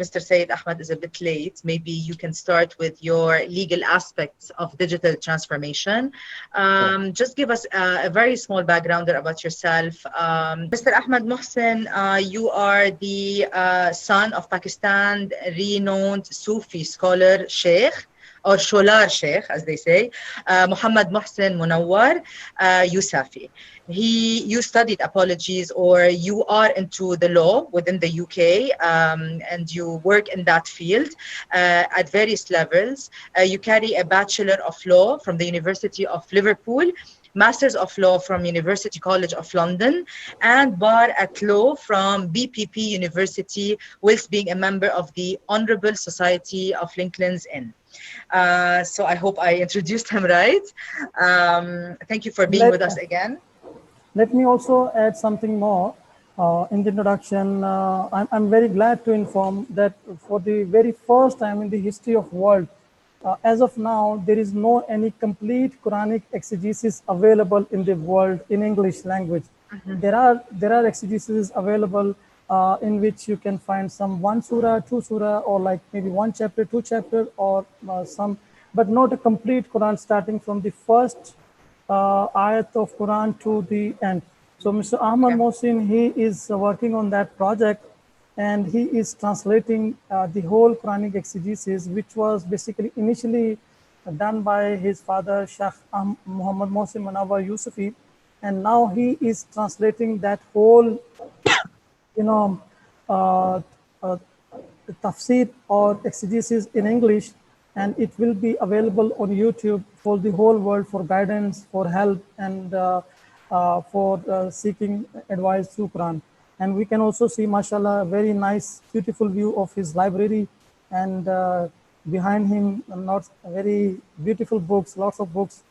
Mr. Said Ahmad is a bit late. Maybe you can start with your legal aspects of digital transformation. Sure. Just give us a very small background about yourself. Mr. Ahmad Mohsin, you are the son of Pakistan renowned Sufi scholar Sheikh, or Sholar Sheikh, as they say, Muhammad Mohsin Munawwar Yusafi. You studied apologies, or you are into the law within the UK, and you work in that field at various levels. You carry a Bachelor of Law from the University of Liverpool, Masters of Law from University College of London, and Bar at Law from BPP University, whilst being a member of the Honourable Society of Lincoln's Inn. So I hope I introduced him right. Thank you for being Let, with us again. let me also add something more in the introduction. I'm very glad to inform that for the very first time in the history of world, as of now, there is no any complete Quranic exegesis available in the world in English language. There are exegesis available in which you can find some one surah, two surah, or like maybe one chapter, two chapter, or some, but not a complete Quran starting from the first ayat of Quran to the end. So Mr. Ahmad Mohsin, he is working on that project, and he is translating the whole Quranic exegesis, which was basically initially done by his father, Sheikh Muhammad Mohsin Munawwar Yusufi, and now he is translating that whole, you know, uh, uh, tafsir or exegesis in English, and it will be available on YouTube for the whole world for guidance, for help, and for seeking advice through Quran. And we can also see, mashallah, a very nice, beautiful view of his library, and behind him, not very beautiful books, lots of books.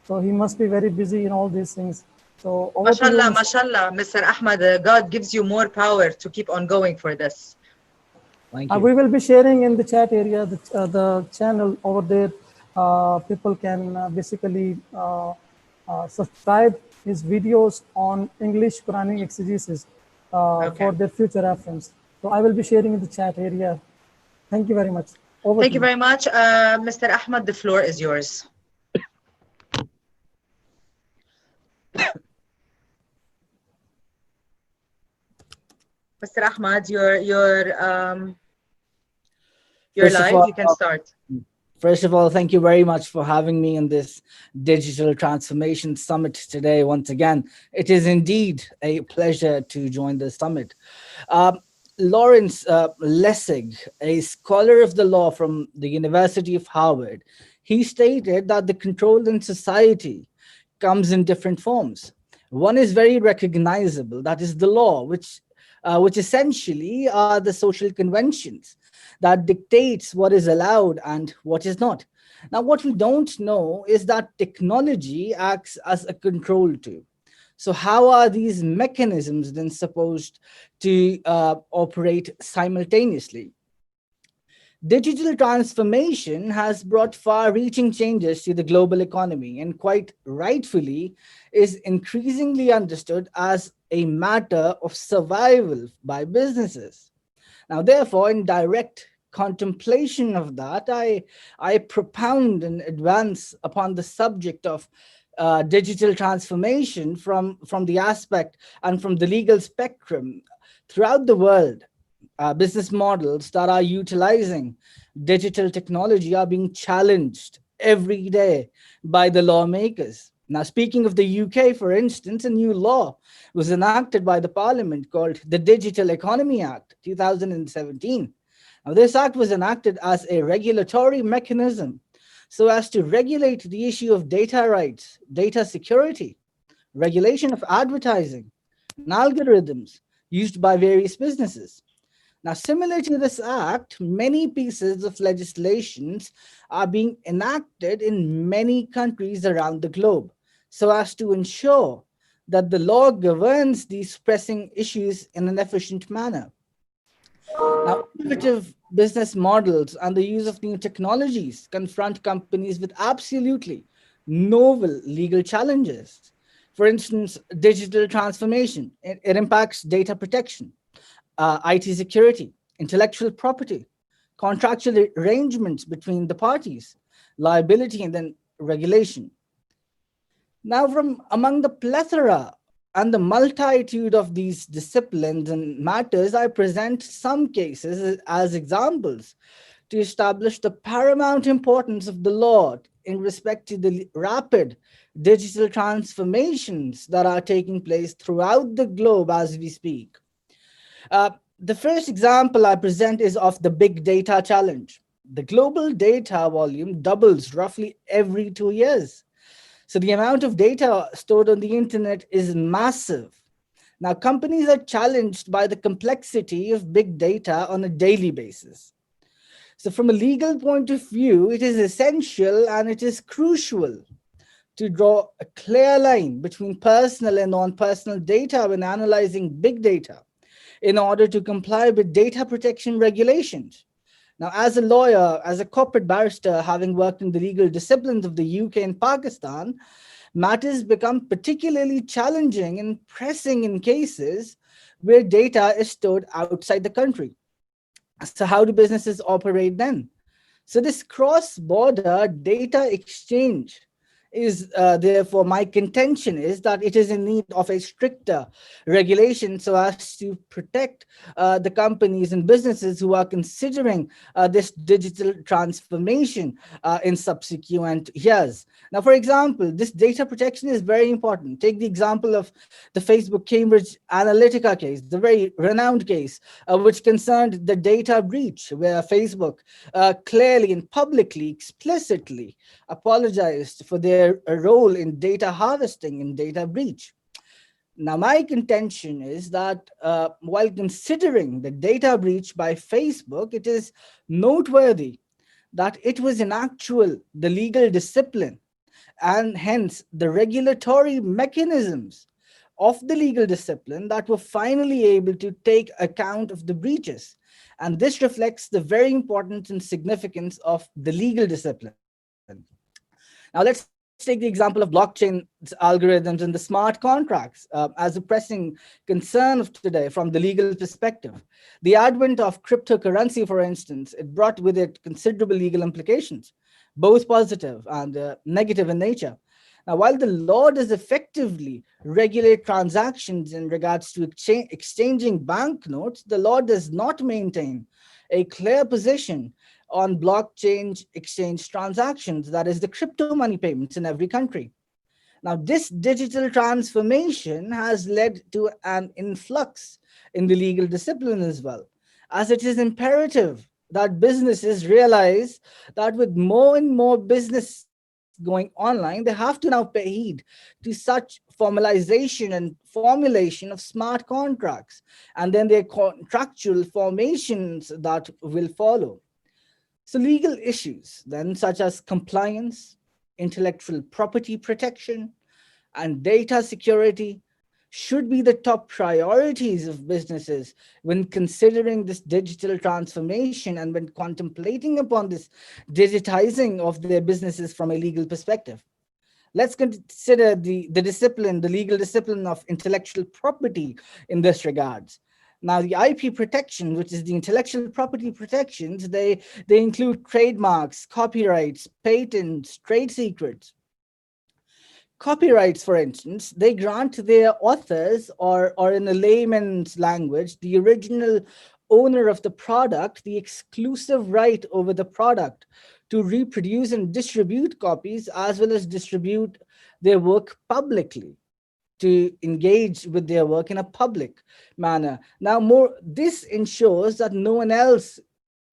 So he must be very busy in all these things. So over to you, Mashallah, Mr. mashallah, Mr. Ahmad, God gives you more power to keep on going for this. Thank you. We will be sharing in the chat area the channel over there. People can basically subscribe his videos on English Quranic exegesis for their future reference. So I will be sharing in the chat area. Thank you very much. Over Thank to you you. very much. Mr. Ahmad, the floor is yours. Mr. Ahmad, you're First of live. all, You can start. Thank you very much for having me in this Digital Transformation Summit today. Once again, it is indeed a pleasure to join the summit. Lawrence Lessig, a scholar of the law from the University of Harvard, he stated that the control in society comes in different forms. One is very recognizable, that is the law, which essentially are the social conventions that dictates what is allowed and what is not. Now, what we don't know is that technology acts as a control too. So, how are these mechanisms then supposed to operate simultaneously? Digital transformation has brought far reaching changes to the global economy and, quite rightfully, is increasingly understood as a matter of survival by businesses. Now, therefore, in direct contemplation of that, I propound and advance upon the subject of digital transformation from the aspect and from the legal spectrum throughout the world. Business models that are utilizing digital technology are being challenged every day by the lawmakers. Now, speaking of the UK, for instance, a new law was enacted by the Parliament called the Digital Economy Act 2017. Now, this act was enacted as a regulatory mechanism so as to regulate the issue of data rights, data security, regulation of advertising, and algorithms used by various businesses. Now, similar to this act, many pieces of legislations are being enacted in many countries around the globe so as to ensure that the law governs these pressing issues in an efficient manner. Now, innovative business models and the use of new technologies confront companies with absolutely novel legal challenges. For instance, digital transformation, it impacts data protection, IT security, intellectual property, contractual arrangements between the parties, liability, and then regulation. Now, from among the plethora and the multitude of these disciplines and matters, I present some cases as examples to establish the paramount importance of the law in respect to the rapid digital transformations that are taking place throughout the globe as we speak. The first example I present is of the big data challenge. The global data volume doubles roughly every 2 years. So the amount of data stored on the internet is massive. Now, companies are challenged by the complexity of big data on a daily basis. So, from a legal point of view, it is essential and it is crucial to draw a clear line between personal and non personal data when analyzing big data in order to comply with data protection regulations. Now, as a lawyer, as a corporate barrister, having worked in the legal disciplines of the UK and Pakistan, matters become particularly challenging and pressing in cases where data is stored outside the country. So, how do businesses operate then? So, this cross border data exchange is therefore my contention is that it is in need of a stricter regulation so as to protect the companies and businesses who are considering this digital transformation in subsequent years. Now, for example, this data protection is very important. Take the example of the Facebook Cambridge Analytica case, the very renowned case, which concerned the data breach, where Facebook clearly and publicly, explicitly apologized for their role in data harvesting and data breach. Now, my contention is that while considering the data breach by Facebook, it is noteworthy that it was in actual the legal discipline and hence the regulatory mechanisms of the legal discipline that were finally able to take account of the breaches. And this reflects the very importance and significance of the legal discipline. Now, let's take the example of blockchain algorithms and the smart contracts as a pressing concern of today from the legal perspective. The advent of cryptocurrency, for instance, it brought with it considerable legal implications, both positive and negative in nature. Now, while the law does effectively regulate transactions in regards to exchanging banknotes, the law does not maintain a clear position on blockchain exchange transactions, that is, the crypto money payments in every country. Now, this digital transformation has led to an influx in the legal discipline as well, as it is imperative that businesses realize that with more and more business going online, they have to now pay heed to such formalization and formulation of smart contracts, and then their contractual formations that will follow. So, legal issues, then, such as compliance, intellectual property protection, and data security, should be the top priorities of businesses when considering this digital transformation and when contemplating upon this digitizing of their businesses from a legal perspective. Let's consider the discipline, the legal discipline of intellectual property in this regards. Now, the IP protection, which is the intellectual property protections, they include trademarks, copyrights, patents, trade secrets. Copyrights, for instance, they grant their authors, or in a layman's language, the original owner of the product, the exclusive right over the product to reproduce and distribute copies, as well as distribute their work publicly, to engage with their work in a public manner. Now, this ensures that no one else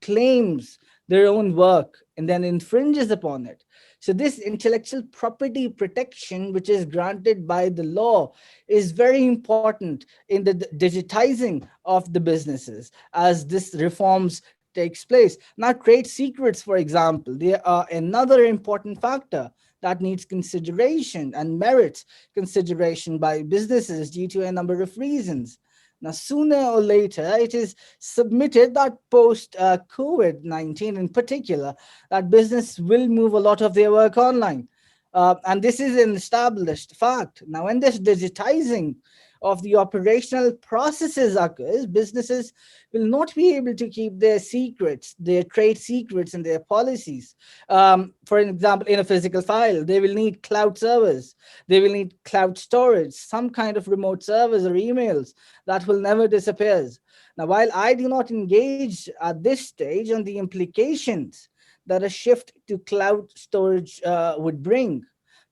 claims their own work and then infringes upon it. So this intellectual property protection, which is granted by the law, is very important in the digitizing of the businesses as this reforms takes place. Now, trade secrets, for example, they are another important factor that needs consideration and merits consideration by businesses due to a number of reasons. Now, sooner or later, it is submitted that post-COVID-19 in particular, that business will move a lot of their work online. And this is an established fact. Now, when this digitizing of the operational processes occurs, businesses will not be able to keep their secrets, their trade secrets and their policies. For example, in a physical file, they will need cloud servers, they will need cloud storage, some kind of remote servers or emails that will never disappear. Now, while I do not engage at this stage on the implications that a shift to cloud storage would bring,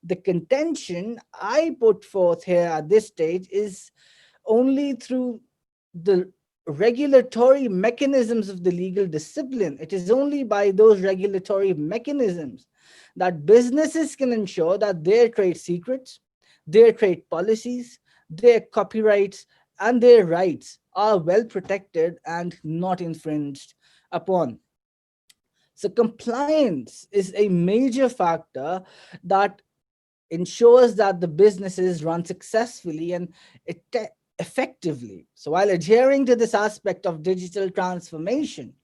the contention I put forth here at this stage is only through the regulatory mechanisms of the legal discipline. It is only by those regulatory mechanisms that businesses can ensure that their trade secrets, their trade policies, their copyrights, and their rights are well protected and not infringed upon. So, compliance is a major factor that ensures that the businesses run successfully and effectively. So, while adhering to this aspect of digital transformation,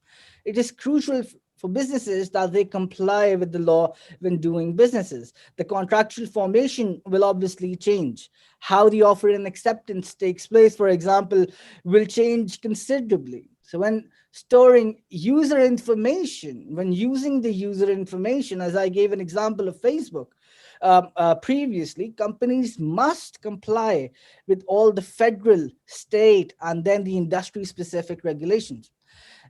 it is crucial for businesses that they comply with the law when doing businesses. The contractual formation will obviously change. How the offer and acceptance takes place, for example, will change considerably. So when storing user information, when using the user information, as I gave an example of Facebook, previously, companies must comply with all the federal, state, and then the industry specific regulations.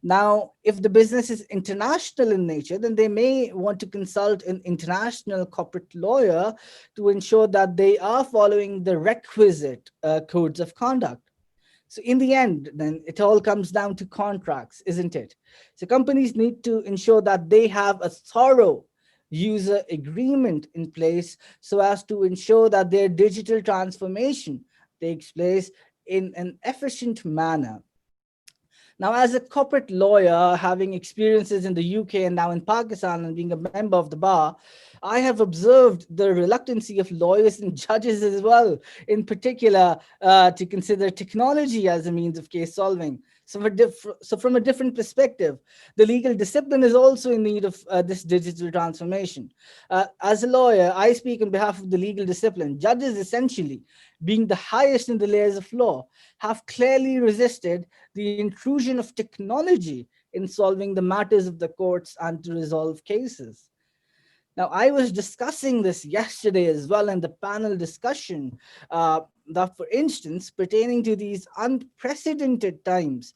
Now, if the business is international in nature, then they may want to consult an international corporate lawyer to ensure that they are following the requisite codes of conduct. So, in the end, then it all comes down to contracts, isn't it? So, companies need to ensure that they have a thorough user agreement in place so as to ensure that their digital transformation takes place in an efficient manner. Now, as a corporate lawyer, having experiences in the UK and now in Pakistan and being a member of the bar, I have observed the reluctancy of lawyers and judges as well, in particular, to consider technology as a means of case solving. So from a different perspective, the legal discipline is also in need of this digital transformation. As a lawyer, I speak on behalf of the legal discipline. Judges, essentially, being the highest in the layers of law, have clearly resisted the intrusion of technology in solving the matters of the courts and to resolve cases. Now, I was discussing this yesterday as well in the panel discussion, that, for instance, pertaining to these unprecedented times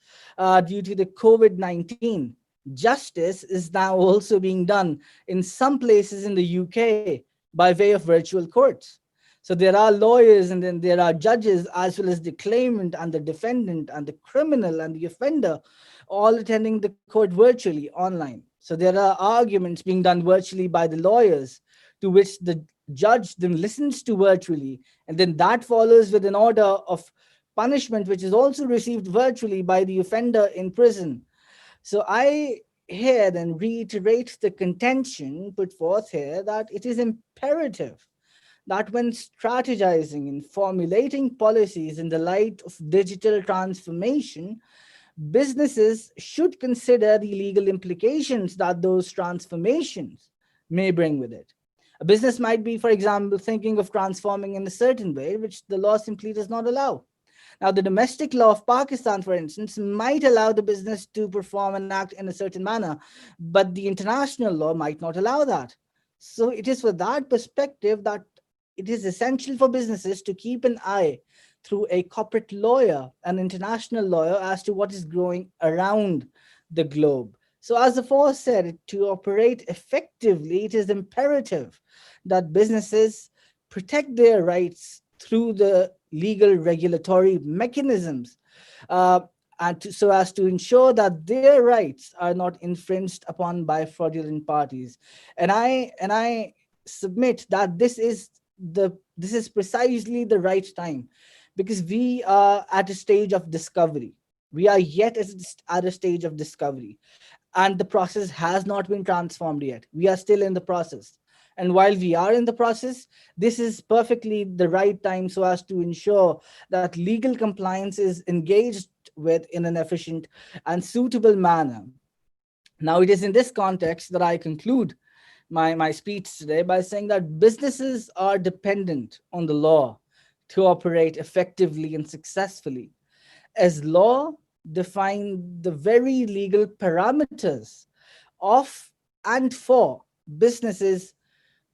due to the COVID-19, justice is now also being done in some places in the UK by way of virtual courts. So there are lawyers and then there are judges, as well as the claimant and the defendant and the criminal and the offender, all attending the court virtually online. So there are arguments being done virtually by the lawyers, to which the judge then listens to virtually. And then that follows with an order of punishment, which is also received virtually by the offender in prison. So I here then reiterate the contention put forth here that it is imperative that when strategizing and formulating policies in the light of digital transformation, businesses should consider the legal implications that those transformations may bring with it. A business might be, for example, thinking of transforming in a certain way, which the law simply does not allow. Now, the domestic law of Pakistan, for instance, might allow the business to perform and act in a certain manner, but the international law might not allow that. So it is for that perspective that it is essential for businesses to keep an eye through a corporate lawyer, an international lawyer, as to what is growing around the globe. So, as aforesaid, to operate effectively, it is imperative that businesses protect their rights through the legal regulatory mechanisms, so as to ensure that their rights are not infringed upon by fraudulent parties. And I submit that this is precisely the right time, because we are at a stage of discovery. We are yet at a stage of discovery, and the process has not been transformed yet. We are still in the process. And while we are in the process, this is perfectly the right time so as to ensure that legal compliance is engaged with in an efficient and suitable manner. Now, it is in this context that I conclude my speech today by saying that businesses are dependent on the law to operate effectively and successfully, as law define the very legal parameters of and for businesses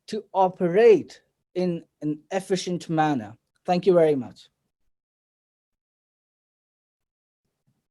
to operate in an efficient manner. Thank you very much.